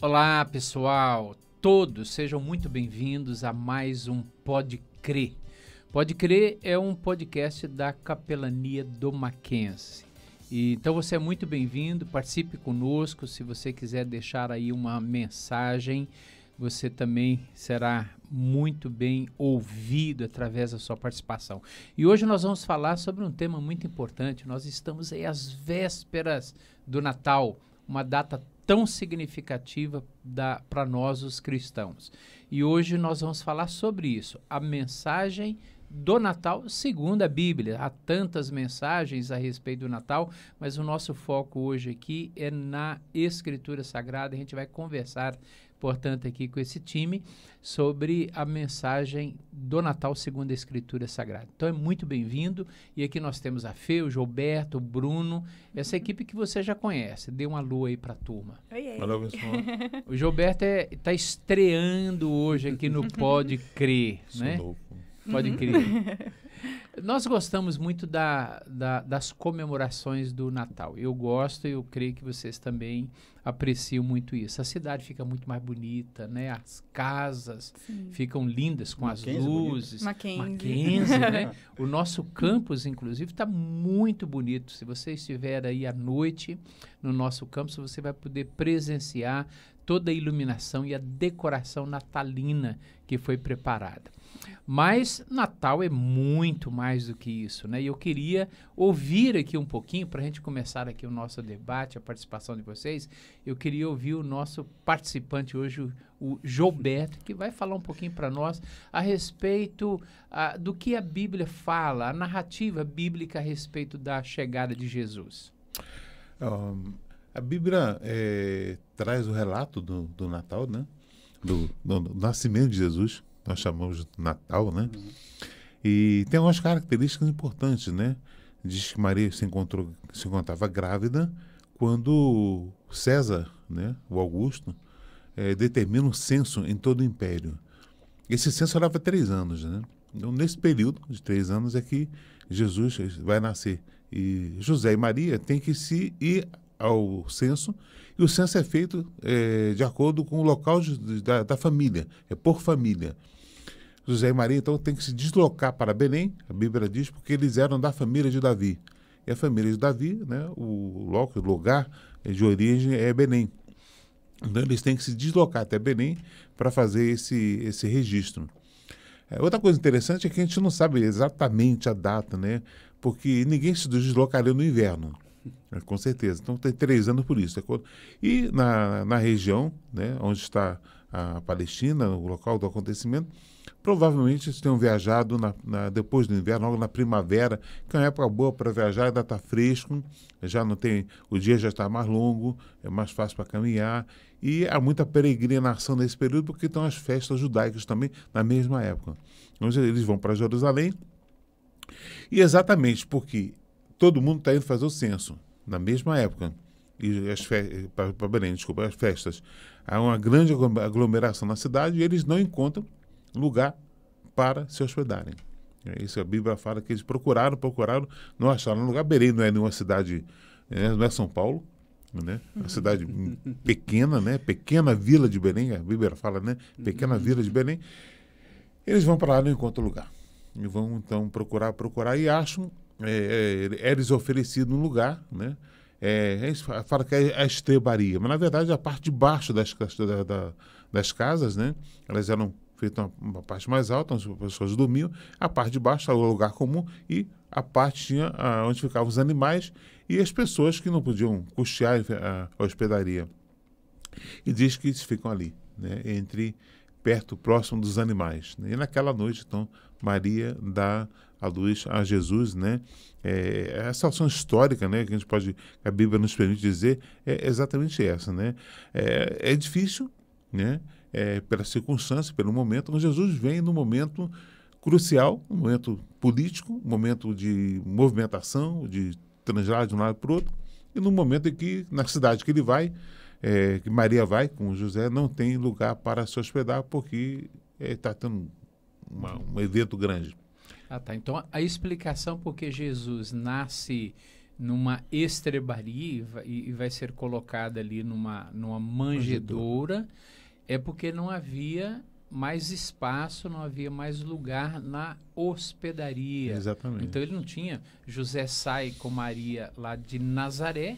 Olá, pessoal, todos sejam muito bem-vindos a mais um Pode Crer. Pode Crer é um podcast da Capelania do Mackenzie. Então você é muito bem-vindo, participe conosco. Se você quiser deixar aí uma mensagem, você também será muito bem ouvido através da sua participação. E hoje nós vamos falar sobre um tema muito importante. Nós estamos aí às vésperas do Natal, uma data tão significativa para nós os cristãos. E hoje nós vamos falar sobre isso, a mensagem do Natal segundo a Bíblia. Há tantas mensagens a respeito do Natal, mas o nosso foco hoje aqui é na Escritura Sagrada. A gente vai conversar, portanto, aqui com esse time sobre a mensagem do Natal segundo a Escritura Sagrada. Então é muito bem-vindo, e aqui nós temos a Fê, o Gilberto, o Bruno, essa equipe que você já conhece. Dê uma alô aí para a turma. Oi. Olá, pessoal. O Gilberto está estreando hoje aqui no Pode Crer, né? Sou louco. Pode crer. Nós gostamos muito das comemorações do Natal. Eu gosto e eu creio que vocês também apreciam muito isso. A cidade fica muito mais bonita, né? As casas ficam lindas com Mackenzie, as luzes. Mackenzie. Né? O nosso campus, inclusive, está muito bonito. Se você estiver aí à noite no nosso campus, você vai poder presenciar toda a iluminação e a decoração natalina que foi preparada. Mas Natal é muito mais do que isso, né? E eu queria ouvir aqui um pouquinho, para a gente começar aqui o nosso debate, a participação de vocês, eu queria ouvir o nosso participante hoje, o Gilberto, que vai falar um pouquinho para nós a respeito do que a Bíblia fala, a narrativa bíblica a respeito da chegada de Jesus. A Bíblia traz o relato do Natal, né? Do nascimento de Jesus. Nós chamamos de Natal, né? E tem algumas características importantes, né? Diz que Maria se encontrava grávida quando César, né, o Augusto, determina um censo em todo o império. Esse censo leva 3 anos, né? Então, nesse período de 3 anos é que Jesus vai nascer. E José e Maria têm que se ir ao censo, e o censo é feito de acordo com o local da família, é por família. José e Maria, então, têm que se deslocar para Belém, a Bíblia diz, porque eles eram da família de Davi. E a família de Davi, né, o lugar de origem é Belém. Então, eles têm que se deslocar até Belém para fazer esse registro. Outra coisa interessante é que a gente não sabe exatamente a data, né, porque ninguém se deslocaria no inverno. Com certeza. Então tem 3 anos por isso. E na região, né, onde está a Palestina, o local do acontecimento, provavelmente eles tenham viajado depois do inverno, logo na primavera, que é uma época boa para viajar, ainda está fresco, já não tem, o dia já está mais longo, é mais fácil para caminhar, e há muita peregrinação nesse período, porque estão as festas judaicas também na mesma época. Então eles vão para Jerusalém, e exatamente porque todo mundo está indo fazer o censo na mesma época. E para Belém, desculpa, as festas. Há uma grande aglomeração na cidade e eles não encontram lugar para se hospedarem. Isso a Bíblia fala que eles procuraram, não acharam lugar. Belém não é nenhuma cidade, não é São Paulo, né? Uma cidade pequena, né? Pequena vila de Belém, a Bíblia fala, né? Pequena vila de Belém. Eles vão para lá e não encontram lugar. E vão então procurar e acham eles oferecidos um lugar, né? Fala que é a estrebaria, mas na verdade a parte de baixo das casas, né? Elas eram feitas uma parte mais alta, onde as pessoas dormiam, a parte de baixo era o lugar comum e a parte tinha onde ficavam os animais e as pessoas que não podiam custear a hospedaria. E diz que eles ficam ali, né? Próximo dos animais, né? E naquela noite, então, Maria dá a luz a Jesus, né? A situação histórica, né, que a Bíblia nos permite dizer é exatamente essa, né? É difícil, né? Pela circunstância, pelo momento, mas Jesus vem num momento crucial, um momento político, um momento de movimentação, de translado de um lado para o outro, e no momento em que, na cidade que ele vai, que Maria vai com José, não tem lugar para se hospedar porque está tendo um evento grande. Ah, tá. Então, a explicação por que Jesus nasce numa estrebaria e vai ser colocada ali numa manjedoura, é porque não havia mais espaço, não havia mais lugar na hospedaria. Exatamente. Então ele não tinha. José sai com Maria lá de Nazaré,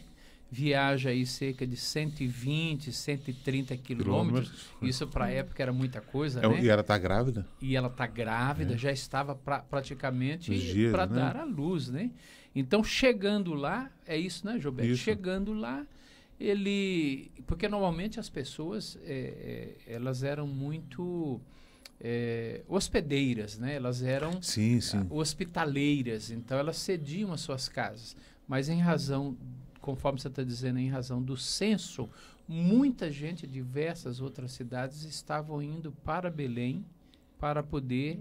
viaja aí cerca de 120, 130 quilômetros. Isso para a época era muita coisa, né? E ela está grávida? E ela está grávida, já estava praticamente para né? dar à luz, né? Então, chegando lá, é isso, né, Gilberto? Isso. Chegando lá, ele... Porque normalmente as pessoas, elas eram muito hospedeiras, né? Elas eram sim. hospitaleiras, então elas cediam as suas casas. Mas em razão, conforme você está dizendo, em razão do censo, muita gente de diversas outras cidades estavam indo para Belém para poder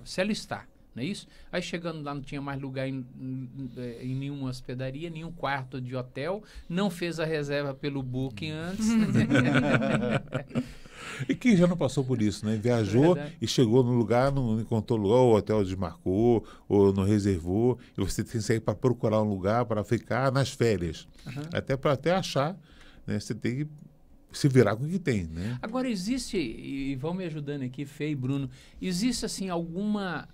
se alistar. Não é isso? Aí chegando lá não tinha mais lugar em nenhuma hospedaria, nenhum quarto de hotel, não fez a reserva pelo Booking antes. E quem já não passou por isso, né? Viajou e chegou no lugar, não encontrou lugar, o hotel desmarcou, ou não reservou, e você tem que sair para procurar um lugar para ficar nas férias. Até para achar, né? Você tem que se virar com o que tem, né? Agora existe, e vão me ajudando aqui, Fê e Bruno, existe assim alguma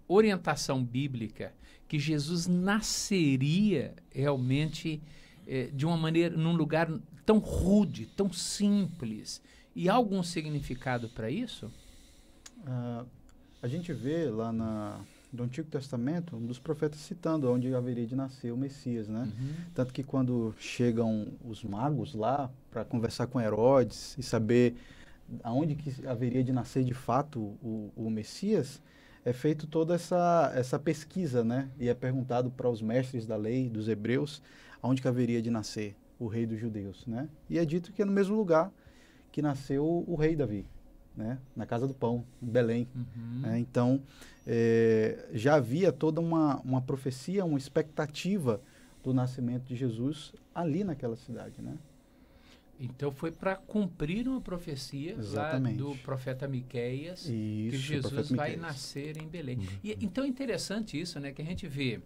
orientação bíblica que Jesus nasceria realmente de uma maneira, num lugar tão rude, tão simples, e há algum significado para isso? A gente vê lá no Antigo Testamento um dos profetas citando onde haveria de nascer o Messias, né? Tanto que quando chegam os magos lá para conversar com Herodes e saber aonde que haveria de nascer de fato o Messias, é feito toda essa pesquisa, né? E é perguntado para os mestres da lei, dos hebreus, aonde que haveria de nascer o rei dos judeus, né? E é dito que é no mesmo lugar que nasceu o rei Davi, né? Na Casa do Pão, em Belém. Né? Então, já havia toda uma profecia, uma expectativa do nascimento de Jesus ali naquela cidade, né? Então foi para cumprir uma profecia lá do profeta Miqueias, que Jesus vai nascer em Belém. E, então é interessante isso, né? Que a gente vê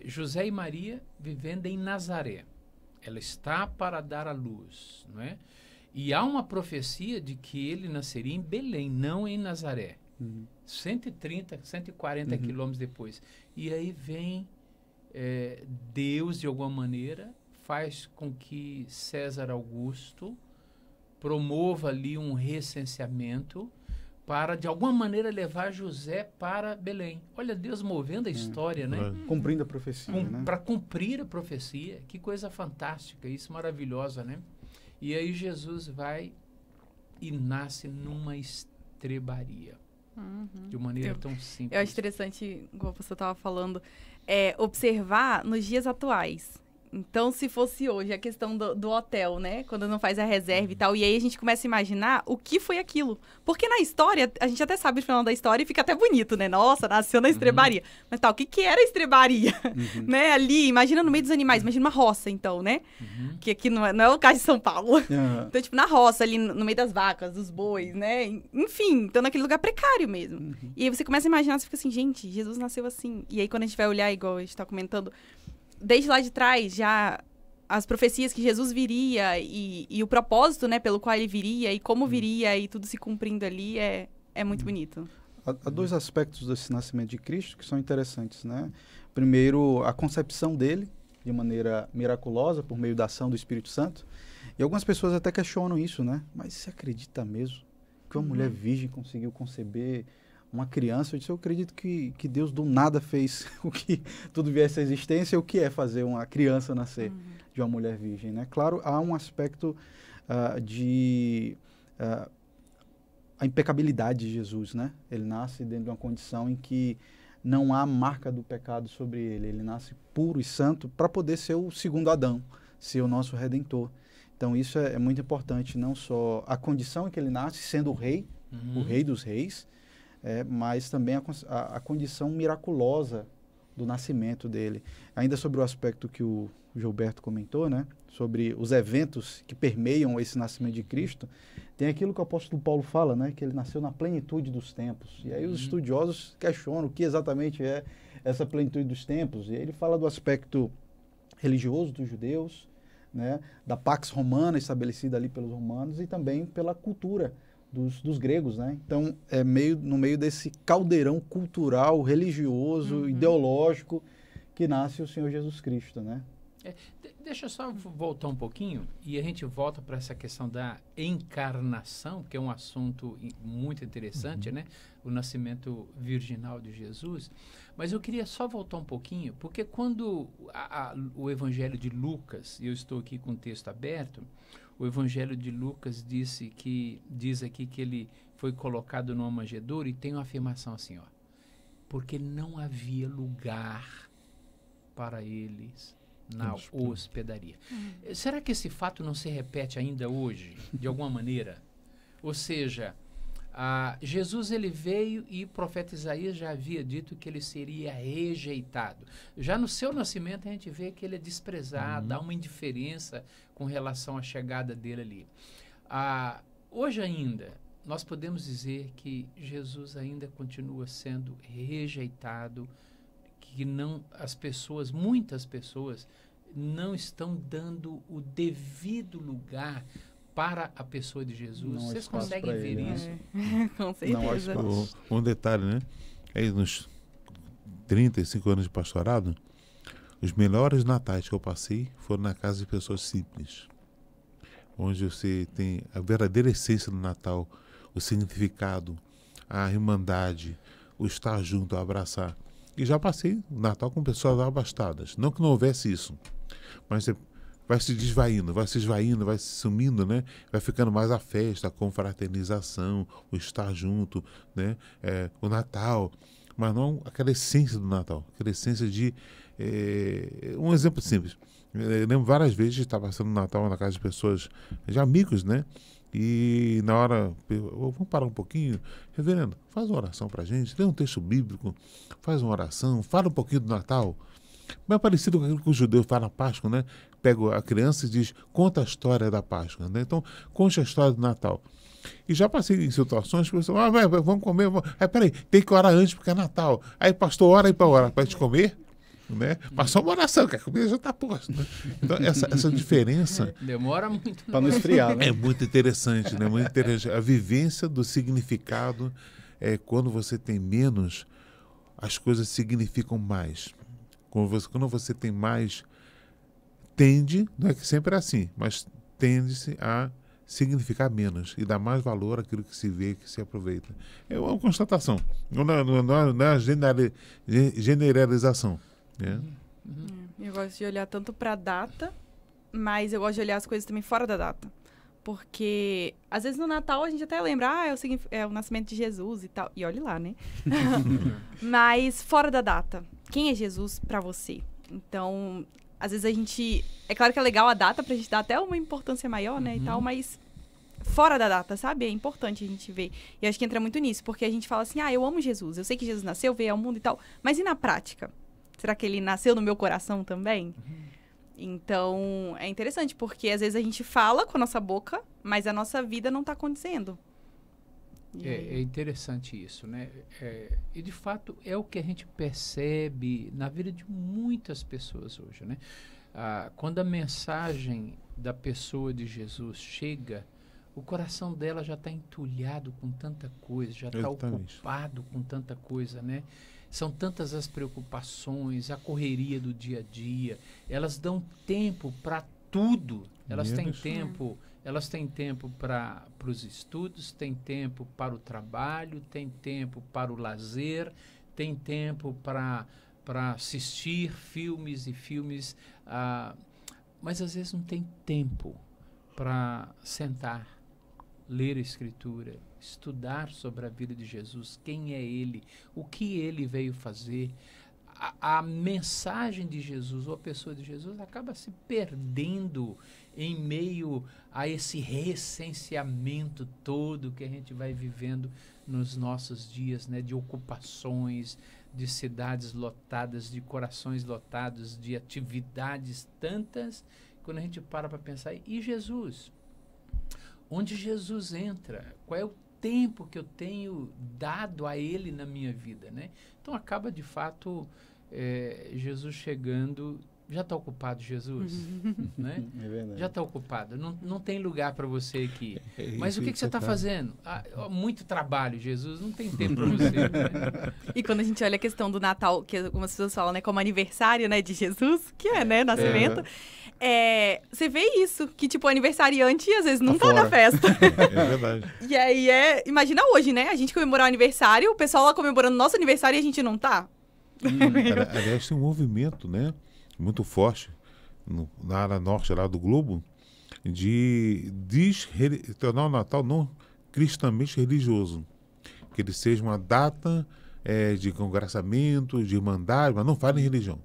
José e Maria vivendo em Nazaré. Ela está para dar à luz, não é? E há uma profecia de que ele nasceria em Belém, não em Nazaré. 130, 140 quilômetros depois. E aí vem Deus, de alguma maneira, faz com que César Augusto promova ali um recenseamento para, de alguma maneira, levar José para Belém. Olha, Deus movendo a história, né? Cumprindo a profecia, né? Para cumprir a profecia. Que coisa fantástica, isso maravilhosa, né? E aí Jesus vai e nasce numa estrebaria. De maneira tão simples. Eu acho interessante, como você estava falando, observar nos dias atuais. Então, se fosse hoje a questão do hotel, né? Quando não faz a reserva e tal. E aí a gente começa a imaginar o que foi aquilo. Porque na história, a gente até sabe o final da história e fica até bonito, né? Nossa, nasceu na estrebaria. Mas tá, o que era a estrebaria? Né? Ali, imagina no meio dos animais. Imagina uma roça, então, né? Que aqui não é o caso de São Paulo. Então, tipo, na roça, ali no meio das vacas, dos bois, né? Enfim, então naquele lugar precário mesmo. E aí você começa a imaginar, você fica assim, gente, Jesus nasceu assim. E aí quando a gente vai olhar, igual a gente tá comentando, desde lá de trás, já as profecias que Jesus viria e o propósito, né, pelo qual ele viria e como viria e tudo se cumprindo ali é muito bonito. Há dois aspectos desse nascimento de Cristo que são interessantes, né? Primeiro, a concepção dele, de maneira miraculosa, por meio da ação do Espírito Santo. E algumas pessoas até questionam isso, né? Mas você acredita mesmo que uma mulher virgem conseguiu conceber uma criança? Eu acredito que Deus do nada fez o que tudo viesse à existência. O que é fazer uma criança nascer de uma mulher virgem, né? Claro, há um aspecto a impecabilidade de Jesus, né? Ele nasce dentro de uma condição em que não há marca do pecado sobre ele. Ele nasce puro e santo para poder ser o segundo Adão, ser o nosso Redentor. Então isso é muito importante, não só a condição em que ele nasce, sendo o rei dos reis, mas também a condição miraculosa do nascimento dele. Ainda sobre o aspecto que o Gilberto comentou, né? Sobre os eventos que permeiam esse nascimento de Cristo, Tem aquilo que o apóstolo Paulo fala, né? Que ele nasceu na plenitude dos tempos. E aí os estudiosos questionam o que exatamente é essa plenitude dos tempos. E ele fala do aspecto religioso dos judeus, né? Da Pax Romana estabelecida ali pelos romanos e também pela cultura dos gregos, né? Então, no meio desse caldeirão cultural, religioso, ideológico, que nasce o Senhor Jesus Cristo, né? Deixa eu só voltar um pouquinho e a gente volta para essa questão da encarnação, que é um assunto muito interessante, né? O nascimento virginal de Jesus. Mas eu queria só voltar um pouquinho, porque quando o Evangelho de Lucas, e eu estou aqui com o texto aberto, o Evangelho de Lucas diz aqui que ele foi colocado numa manjedoura e tem uma afirmação assim, ó, porque não havia lugar para eles na hospedaria. Será que esse fato não se repete ainda hoje, de alguma maneira? Ou seja, Jesus ele veio e o profeta Isaías já havia dito que ele seria rejeitado. Já no seu nascimento a gente vê que ele é desprezado, há uma indiferença com relação à chegada dele ali. Hoje ainda, nós podemos dizer que Jesus ainda continua sendo rejeitado, que muitas pessoas não estão dando o devido lugar para a pessoa de Jesus. Não Vocês conseguem ver ele, isso? Com certeza. Um detalhe, né? Aí nos 35 anos de pastorado, os melhores natais que eu passei foram na casa de pessoas simples, onde você tem a verdadeira essência do Natal, o significado, a irmandade, o estar junto, o abraçar. E já passei o Natal com pessoas abastadas. Não que não houvesse isso, mas você vai se desvaindo, vai se sumindo, né? Vai ficando mais a festa, a confraternização, o estar junto, né? O Natal, mas não aquela essência do Natal, aquela essência de... um exemplo simples. Eu lembro várias vezes de estar passando o Natal na casa de pessoas, de amigos, né? E na hora, vamos parar um pouquinho, reverendo, faz uma oração pra gente, lê um texto bíblico, faz uma oração, fala um pouquinho do Natal. Mas é parecido com aquilo que o judeu faz na Páscoa, né? Pega a criança e diz, conta a história da Páscoa, né? Então, conte a história do Natal. E já passei em situações que você fala, vamos comer, peraí, tem que orar antes porque é Natal. Aí, pastor, ora aí para orar, para gente comer, né? Passou uma oração, que a comida já está posta, né? Então, essa diferença... Demora muito. Para não esfriar, né? É muito interessante, né? Muito interessante. A vivência do significado quando você tem menos, as coisas significam mais. Quando você tem mais, não é que sempre é assim, mas tende-se a significar menos e dar mais valor àquilo que se vê, que se aproveita. É uma constatação, não é uma generalização. Né? Eu gosto de olhar tanto para a data, mas eu gosto de olhar as coisas também fora da data. Porque, às vezes, no Natal a gente até lembra, é o nascimento de Jesus e tal. E olhe lá, né? Mas, fora da data, quem é Jesus para você? Então, às vezes a gente... É claro que é legal a data pra gente dar até uma importância maior, né, e tal, mas fora da data, sabe? É importante a gente ver. E acho que entra muito nisso, porque a gente fala assim, eu amo Jesus, eu sei que Jesus nasceu, veio ao mundo e tal, mas e na prática? Será que ele nasceu no meu coração também? Então, é interessante, porque às vezes a gente fala com a nossa boca, mas a nossa vida não tá acontecendo. É interessante isso, né? E, de fato, é o que a gente percebe na vida de muitas pessoas hoje, né? Quando a mensagem da pessoa de Jesus chega, o coração dela já está entulhado com tanta coisa, já está ocupado com tanta coisa, né? São tantas as preocupações, a correria do dia a dia. Elas dão tempo para tudo. Elas têm tempo... Elas têm tempo para os estudos, têm tempo para o trabalho, têm tempo para o lazer, têm tempo para assistir filmes e filmes, mas às vezes não tem tempo para sentar, ler a Escritura, estudar sobre a vida de Jesus, quem é Ele, o que Ele veio fazer. A mensagem de Jesus, ou a pessoa de Jesus, acaba se perdendo em meio a esse reessenciamento todo que a gente vai vivendo nos nossos dias, né? De ocupações, de cidades lotadas, de corações lotados, de atividades tantas, quando a gente para pensar, e Jesus? onde Jesus entra, qual é o tempo que eu tenho dado a ele na minha vida, né? Então acaba de fato Jesus chegando. Já está ocupado, Jesus? Né? É verdade. Já está ocupado. Não tem lugar para você aqui. Mas o que você está fazendo? Muito trabalho, Jesus. Não tem tempo para você. Né? E quando a gente olha a questão do Natal, que algumas pessoas falam, né, como aniversário, né, de Jesus, que é, né, nascimento, você vê isso, que tipo, o aniversariante às vezes não tá na festa. É verdade. E aí imagina hoje, né, a gente comemorar o aniversário, o pessoal lá comemorando nosso aniversário e a gente não tá. Aliás, tem um movimento, né, muito forte na área norte lá do globo de tornar o Natal não cristamente religioso, que ele seja uma data de congraçamento, de irmandade, mas não fala em religião,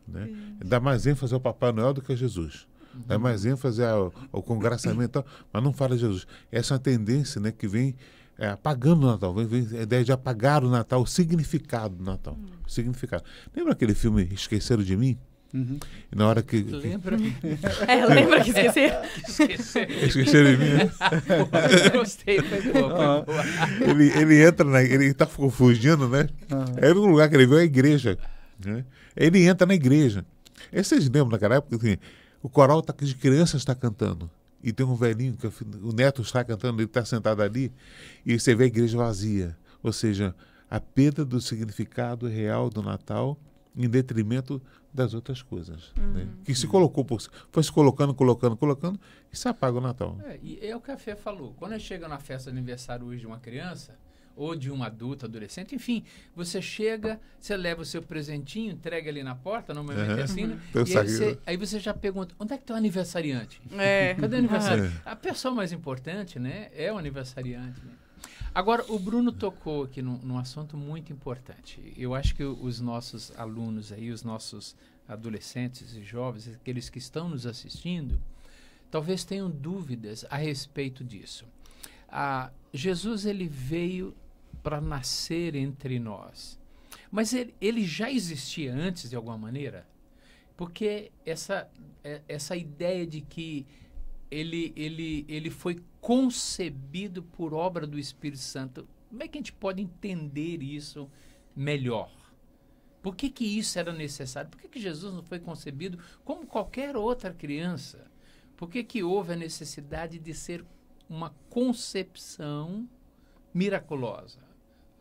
né? Dá mais ênfase ao Papai Noel do que a Jesus, dá mais ênfase ao congraçamento, mas não fala de Jesus. Essa é uma tendência, né, que vem apagando o Natal, vem a ideia de apagar o Natal, o significado do Natal, significado. Lembra aquele filme Esqueceram de Mim? Uhum. E na hora que... Lembra? Lembra que esquecer? Esqueceram de Mim, né? Gostei, foi boa. Ele entra, ele tá fugindo, né? Era um lugar que ele veio, a igreja, né? Ele entra na igreja. E vocês lembram naquela época, assim, o coral de crianças está cantando. E tem um velhinho, que o neto está cantando, ele está sentado ali, e você vê a igreja vazia. Ou seja, a perda do significado real do Natal em detrimento das outras coisas. Né? Que se colocou, foi se colocando, e se apaga o Natal. E é o que a Fê falou. Quando chega na festa de aniversário hoje de uma criança, ou de um adulto, adolescente, enfim, você chega, você leva o seu presentinho, entrega ali na porta, normalmente é assim, né? E aí você já pergunta, onde é que está o aniversariante? Cadê o aniversariante? A pessoa mais importante, né, é o aniversariante, né? Agora, o Bruno tocou aqui num assunto muito importante. Eu acho que os nossos alunos aí, os nossos adolescentes e jovens, aqueles que estão nos assistindo, talvez tenham dúvidas a respeito disso. Jesus, ele veio para nascer entre nós. Mas ele já existia antes, de alguma maneira? Porque essa ideia de que ele foi concebido por obra do Espírito Santo, como é que a gente pode entender isso melhor? Por que isso era necessário? Por que Jesus não foi concebido como qualquer outra criança? Por que houve a necessidade de ser uma concepção miraculosa?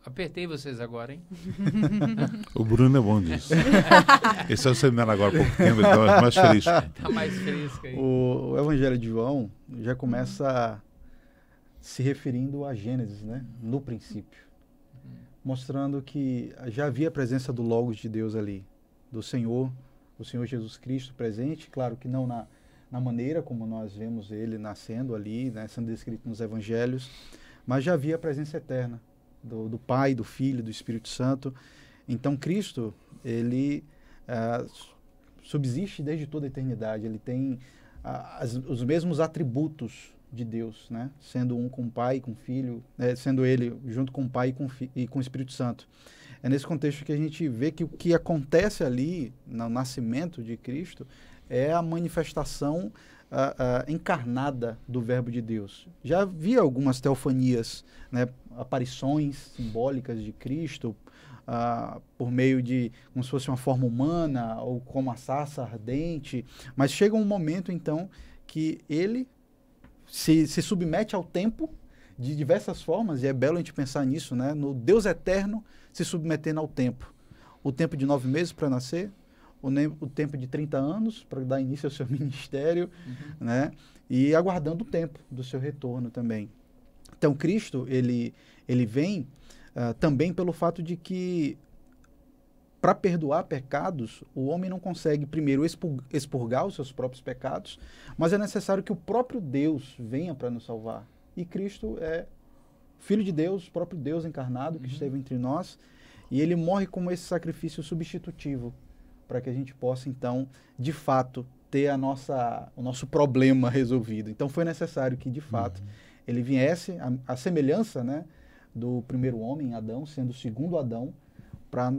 Apertei vocês agora, hein? O Bruno é bom disso. Esse é o seminário agora, pouco tempo, então é mais fresco. Tá mais fresco aí. O Evangelho de João já começa se referindo a Gênesis, né? No princípio. Mostrando que já havia a presença do Logos de Deus ali, do Senhor, o Senhor Jesus Cristo presente, claro que não na maneira como nós vemos ele nascendo ali, né, sendo descrito nos Evangelhos, mas já havia a presença eterna do Pai, do Filho, do Espírito Santo. Então Cristo, ele subsiste desde toda a eternidade, ele tem os mesmos atributos de Deus, né? Sendo um com o Pai, com o Filho, sendo ele junto com o Pai e com o Espírito Santo. É nesse contexto que a gente vê que o que acontece ali no nascimento de Cristo é a manifestação encarnada do Verbo de Deus. Já havia algumas teofanias, né, aparições simbólicas de Cristo por meio de como se fosse uma forma humana ou como a sarça ardente, mas chega um momento então que ele se submete ao tempo de diversas formas, e é belo a gente pensar nisso, né, no Deus eterno se submetendo ao tempo. O tempo de 9 meses para nascer, o tempo de 30 anos para dar início ao seu ministério, né? E aguardando o tempo do seu retorno também. Então, Cristo, ele vem também pelo fato de que, para perdoar pecados, o homem não consegue, primeiro, expurgar os seus próprios pecados, mas é necessário que o próprio Deus venha para nos salvar. E Cristo é Filho de Deus, o próprio Deus encarnado que esteve entre nós, e ele morre como esse sacrifício substitutivo, para que a gente possa, então, de fato, ter o nosso problema resolvido. Então, foi necessário que, de fato, ele viesse, a semelhança, né, do primeiro homem, Adão, sendo o segundo Adão, para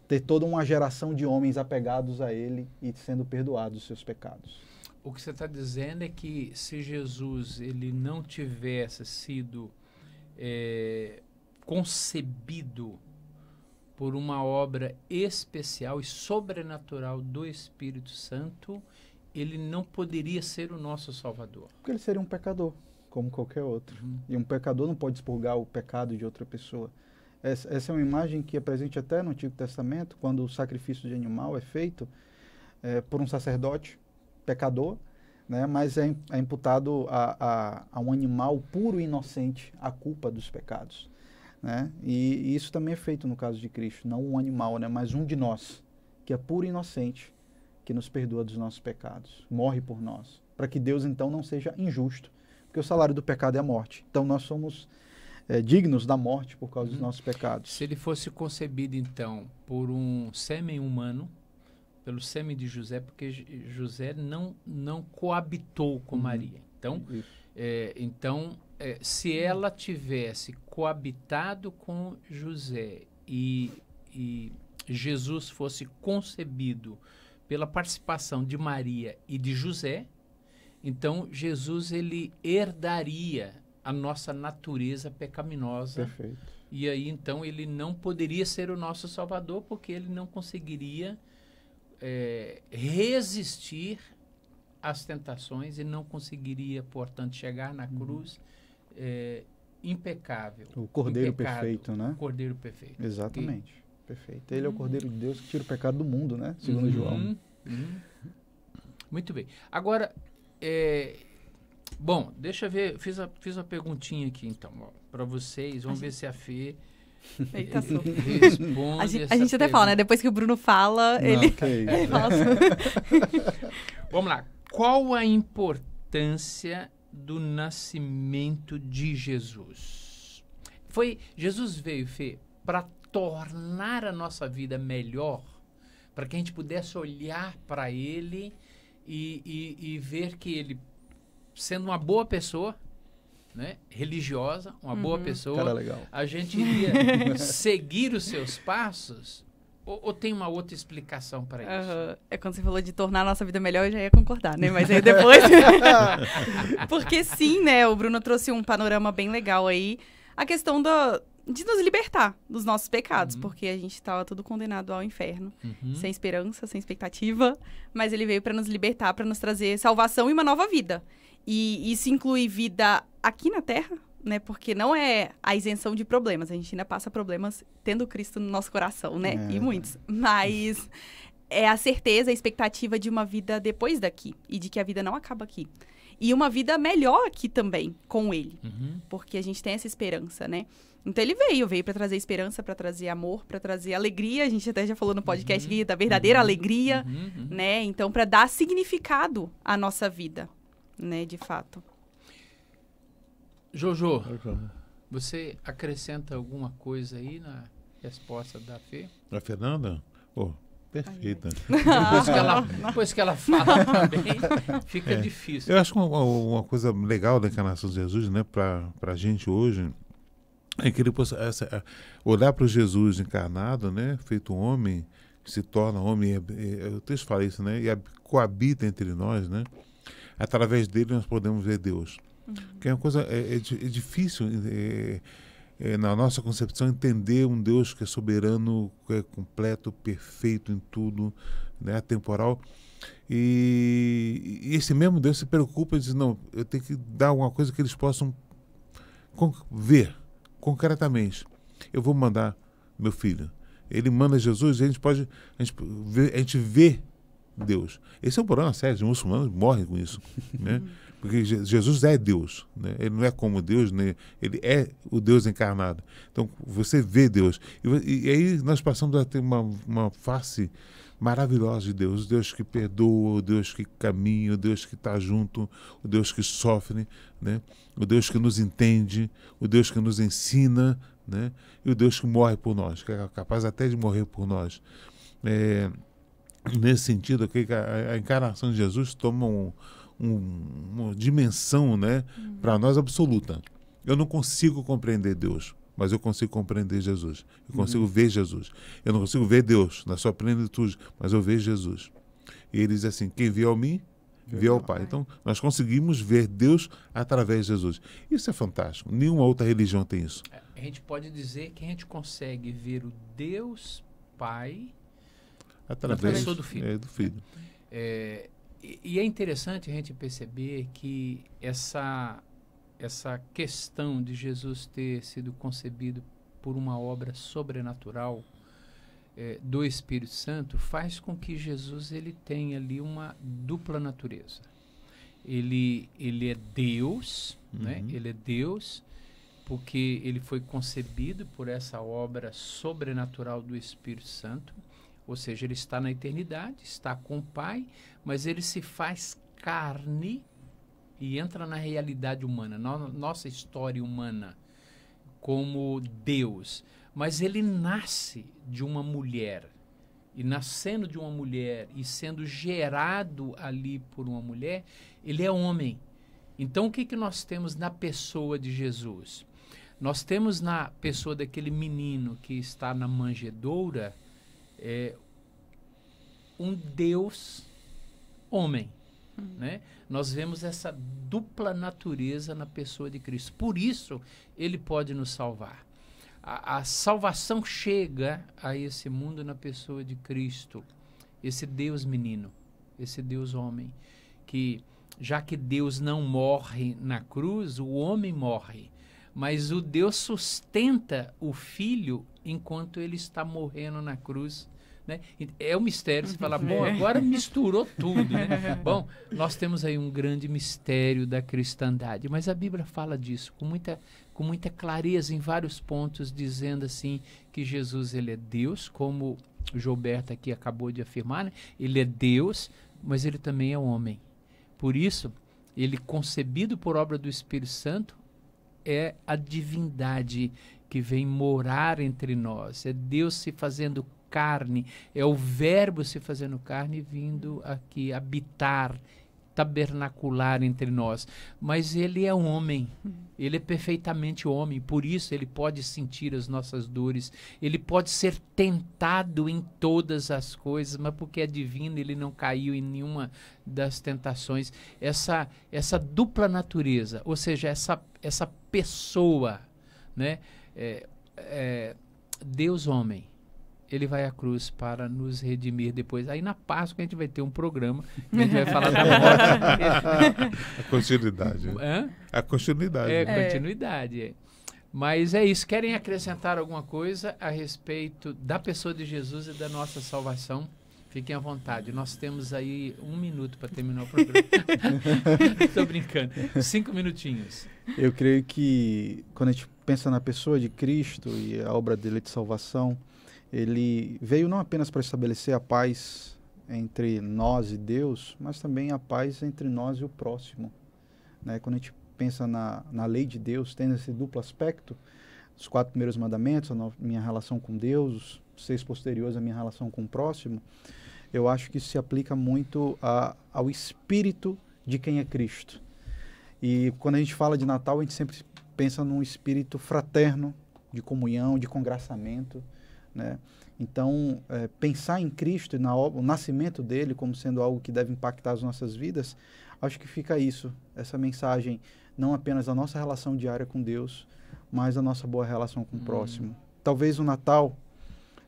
ter toda uma geração de homens apegados a ele e sendo perdoados os seus pecados. o que você está dizendo é que se Jesus ele não tivesse sido concebido por uma obra especial e sobrenatural do Espírito Santo, ele não poderia ser o nosso Salvador. Porque ele seria um pecador, como qualquer outro. E um pecador não pode expurgar o pecado de outra pessoa. Essa é uma imagem que é presente até no Antigo Testamento, quando o sacrifício de animal é feito por um sacerdote pecador, né, mas é imputado a um animal puro e inocente a culpa dos pecados. Né? E isso também é feito no caso de Cristo, não um animal, né, mas um de nós, que é puro e inocente, que nos perdoa dos nossos pecados, morre por nós, para que Deus então não seja injusto, porque o salário do pecado é a morte. Então nós somos dignos da morte por causa dos nossos pecados. Se ele fosse concebido então por um sêmen humano, pelo sêmen de José, porque José não coabitou com Maria. Então, se ela tivesse coabitado com José e Jesus fosse concebido pela participação de Maria e de José, então Jesus ele herdaria a nossa natureza pecaminosa. Perfeito. E aí então ele não poderia ser o nosso Salvador, porque ele não conseguiria resistir às tentações e não conseguiria, portanto, chegar na cruz impecável. O Cordeiro perfeito, né? O Cordeiro perfeito. Exatamente. Okay. Perfeito. Ele é o Cordeiro de Deus que tira o pecado do mundo, né? Segundo João. Muito bem. Agora, bom, deixa eu ver, fiz uma perguntinha aqui, então, para vocês. Vamos ver se a Fê responde a gente até fala, né? Depois que o Bruno fala, ele fala. Vamos lá. Qual a importância do nascimento de Jesus? Jesus veio, Fê, para tornar a nossa vida melhor, para que a gente pudesse olhar para ele e ver que ele, sendo uma boa pessoa, né, religiosa, uma boa pessoa, cara legal, a gente iria seguir os seus passos, ou tem uma outra explicação para isso? É quando você falou de tornar a nossa vida melhor, eu já ia concordar, né? Mas aí depois... Porque sim, né? O Bruno trouxe um panorama bem legal aí. A questão de nos libertar dos nossos pecados, porque a gente estava tudo condenado ao inferno, sem esperança, sem expectativa, mas ele veio para nos libertar, para nos trazer salvação e uma nova vida. E isso inclui vida aqui na Terra, né? Porque não é a isenção de problemas, a gente ainda passa problemas tendo Cristo no nosso coração, né? E muitos. Mas é a certeza, a expectativa de uma vida depois daqui e de que a vida não acaba aqui. E uma vida melhor aqui também, com ele. Porque a gente tem essa esperança, né? Então ele veio para trazer esperança, para trazer amor, para trazer alegria. A gente até já falou no podcast aqui da verdadeira alegria, né? Então, para dar significado à nossa vida, né? De fato. Jojo, você acrescenta alguma coisa aí na resposta da Fê? A Fernanda? Perfeita. Depois que ela fala também, fica difícil. Eu acho que uma coisa legal da encarnação de Jesus, né, para a gente hoje, é que ele possa olhar para o Jesus encarnado, né, feito homem, que se torna homem, o texto fala isso, né, e coabita entre nós, né, através dele nós podemos ver Deus. Que é uma coisa, é difícil na nossa concepção entender um Deus que é soberano, que é completo, perfeito em tudo, né, atemporal. E esse mesmo Deus se preocupa e diz, não, eu tenho que dar alguma coisa que eles possam ver concretamente. Eu vou mandar meu filho. Ele manda Jesus e a gente vê Deus. Esse é um problema sério, os muçulmanos morrem com isso, né? Porque Jesus é Deus, né? Ele não é como Deus, né? Ele é o Deus encarnado. Então, você vê Deus. E aí nós passamos a ter uma face maravilhosa de Deus. O Deus que perdoa, o Deus que caminha, o Deus que está junto, o Deus que sofre, né? O Deus que nos entende, o Deus que nos ensina, né? E o Deus que morre por nós, que é capaz até de morrer por nós. Nesse sentido, a encarnação de Jesus toma uma dimensão, né, para nós absoluta. Eu não consigo compreender Deus, mas eu consigo compreender Jesus. Eu consigo ver Jesus. Eu não consigo ver Deus na sua plenitude, mas eu vejo Jesus. E ele diz assim, quem viu a mim, ver ao Pai. Então, nós conseguimos ver Deus através de Jesus. Isso é fantástico. Nenhuma outra religião tem isso. A gente pode dizer que a gente consegue ver o Deus Pai através da pessoa do Filho. Do Filho. E é interessante a gente perceber que essa questão de Jesus ter sido concebido por uma obra sobrenatural do Espírito Santo faz com que Jesus ele tenha ali uma dupla natureza. Ele é Deus, né? Ele é Deus porque ele foi concebido por essa obra sobrenatural do Espírito Santo, ou seja, ele está na eternidade, está com o Pai, mas ele se faz carne e entra na realidade humana, nossa história humana, como Deus. Mas ele nasce de uma mulher, e nascendo de uma mulher e sendo gerado ali por uma mulher, ele é homem. Então, o que nós temos na pessoa de Jesus? Nós temos na pessoa daquele menino que está na manjedoura um Deus homem. Né? Nós vemos essa dupla natureza na pessoa de Cristo. Por isso, ele pode nos salvar. A salvação chega a esse mundo na pessoa de Cristo. Esse Deus menino, esse Deus homem, que já que Deus não morre na cruz, o homem morre. Mas o Deus sustenta o Filho enquanto ele está morrendo na cruz. Né? É um mistério, você fala, bom, agora misturou tudo. Né? Bom, nós temos aí um grande mistério da cristandade, mas a Bíblia fala disso com muita clareza em vários pontos, dizendo assim que Jesus ele é Deus, como o Gilberto aqui acabou de afirmar, né? Ele é Deus, mas ele também é homem. Por isso, ele concebido por obra do Espírito Santo, é a divindade que vem morar entre nós, é Deus se fazendo carne, é o verbo se fazendo carne vindo aqui habitar, tabernacular entre nós. Mas ele é um homem, ele é perfeitamente homem, por isso ele pode sentir as nossas dores, ele pode ser tentado em todas as coisas, mas porque é divino ele não caiu em nenhuma das tentações. Essa dupla natureza, ou seja, essa pessoa, né? Deus homem, ele vai à cruz para nos redimir depois. Aí na Páscoa a gente vai ter um programa que a gente vai falar da morte. A continuidade. A continuidade. Continuidade. Mas é isso. Querem acrescentar alguma coisa a respeito da pessoa de Jesus e da nossa salvação? Fiquem à vontade. Nós temos aí 1 minuto para terminar o programa. Estou brincando. 5 minutinhos. Eu creio que quando a gente pensa na pessoa de Cristo e a obra dele de salvação, ele veio não apenas para estabelecer a paz entre nós e Deus, mas também a paz entre nós e o próximo. Né? Quando a gente pensa na lei de Deus, tem esse duplo aspecto, os 4 primeiros mandamentos, a minha relação com Deus, os 6 posteriores, a minha relação com o próximo, eu acho que isso se aplica muito ao espírito de quem é Cristo. E quando a gente fala de Natal, a gente sempre pensa num espírito fraterno, de comunhão, de congraçamento, né? Então, pensar em Cristo e o nascimento dele como sendo algo que deve impactar as nossas vidas, acho que fica isso, essa mensagem, não apenas da nossa relação diária com Deus, mas da nossa boa relação com o próximo. Talvez o Natal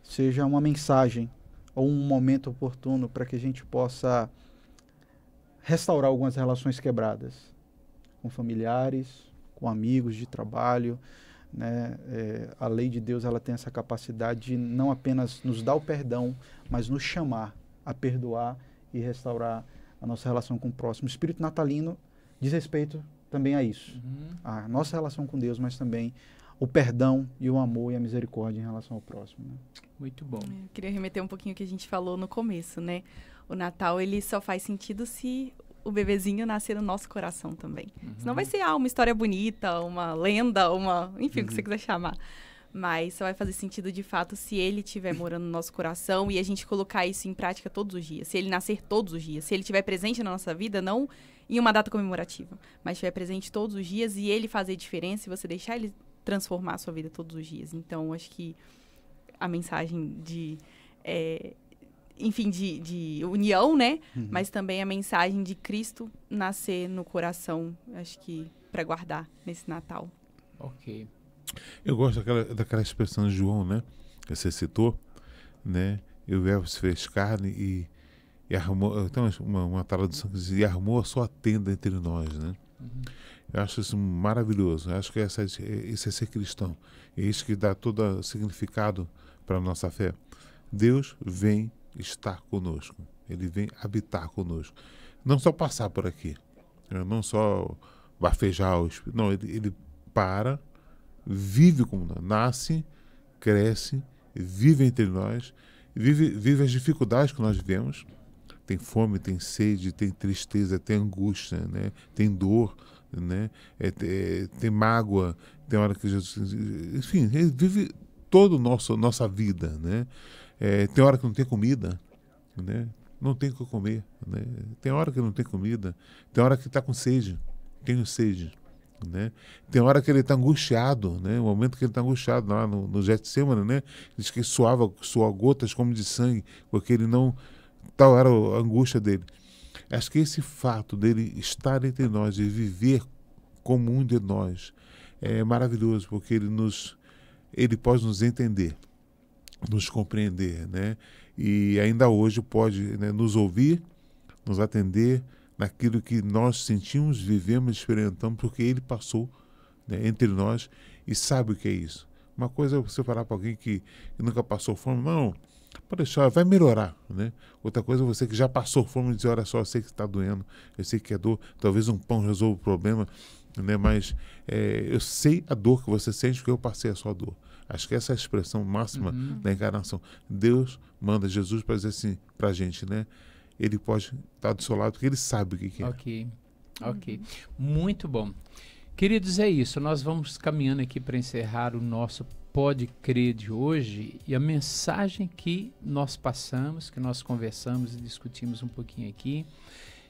seja uma mensagem ou um momento oportuno para que a gente possa restaurar algumas relações quebradas com familiares, com amigos de trabalho, né? A lei de Deus ela tem essa capacidade de não apenas nos dar o perdão, mas nos chamar a perdoar e restaurar a nossa relação com o próximo. O espírito natalino diz respeito também a isso, a nossa relação com Deus, mas também o perdão e o amor e a misericórdia em relação ao próximo. Né? Muito bom. Eu queria remeter um pouquinho ao que a gente falou no começo, né? O Natal ele só faz sentido se o bebezinho nascer no nosso coração também. Senão vai ser uma história bonita, uma lenda, enfim, o que você quiser chamar. Mas só vai fazer sentido de fato se ele estiver morando no nosso coração e a gente colocar isso em prática todos os dias. Se ele nascer todos os dias, se ele estiver presente na nossa vida, não em uma data comemorativa, mas estiver presente todos os dias e ele fazer diferença e você deixar ele transformar a sua vida todos os dias. Então, acho que a mensagem de enfim, de união, né? Mas também a mensagem de Cristo nascer no coração, acho que para guardar nesse Natal. Ok. Eu gosto daquela expressão de João, né? Que você citou, né? E o verbo se fez carne e arrumou. Então, uma tradução que diz, e arrumou a sua tenda entre nós, né? Eu acho isso maravilhoso. Eu acho que isso é ser cristão. É isso que dá todo o significado para a nossa fé. Deus vem estar conosco. Ele vem habitar conosco. Não só passar por aqui. Não só bafejar o Espírito. Não, ele para, vive como nós. Nasce, cresce, vive entre nós. Vive as dificuldades que nós vivemos. Tem fome, tem sede, tem tristeza, tem angústia, né? Tem dor, né? Tem mágoa, tem hora que Jesus... Enfim, ele vive toda a nossa vida, né? Tem hora que não tem comida, né? Não tem o que comer, né? Tem hora que não tem comida, tem hora que está com sede, tenho sede, né? Tem hora que ele está angustiado, né? O momento que ele está angustiado lá no Getsemane, né? Diz que suava gotas como de sangue, porque ele não... Tal era a angústia dele. Acho que esse fato dele estar entre nós e viver como um de nós é maravilhoso, porque ele pode nos entender, nos compreender, né? E ainda hoje pode, né, nos ouvir, nos atender naquilo que nós sentimos, vivemos, experimentamos, porque ele passou, né, entre nós e sabe o que é isso. Uma coisa é você falar para alguém que nunca passou fome, não, pode deixar, vai melhorar, né? Outra coisa é você que já passou fome e dizer, olha só, eu sei que está doendo, eu sei que é dor, talvez um pão resolva o problema, né? Mas eu sei a dor que você sente porque eu passei a sua dor. Acho que essa é a expressão máxima da encarnação. Deus manda Jesus para dizer assim para a gente, né? Ele pode estar do seu lado porque ele sabe o que é. Ok. Muito bom. Queridos, é isso. Nós vamos caminhando aqui para encerrar o nosso Pode Crer de hoje, e a mensagem que nós passamos, que nós conversamos e discutimos um pouquinho aqui,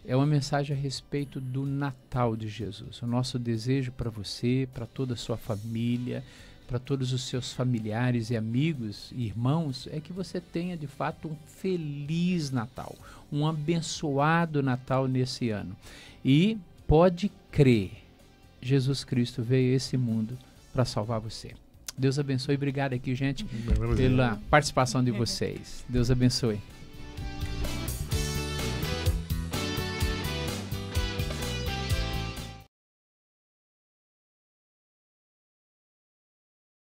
é uma mensagem a respeito do Natal de Jesus. O nosso desejo para você, para toda a sua família, para todos os seus familiares e amigos e irmãos, é que você tenha de fato um feliz Natal, um abençoado Natal nesse ano. E pode crer, Jesus Cristo veio a esse mundo para salvar você. Deus abençoe. Obrigado aqui, gente, pela participação de vocês. Deus abençoe.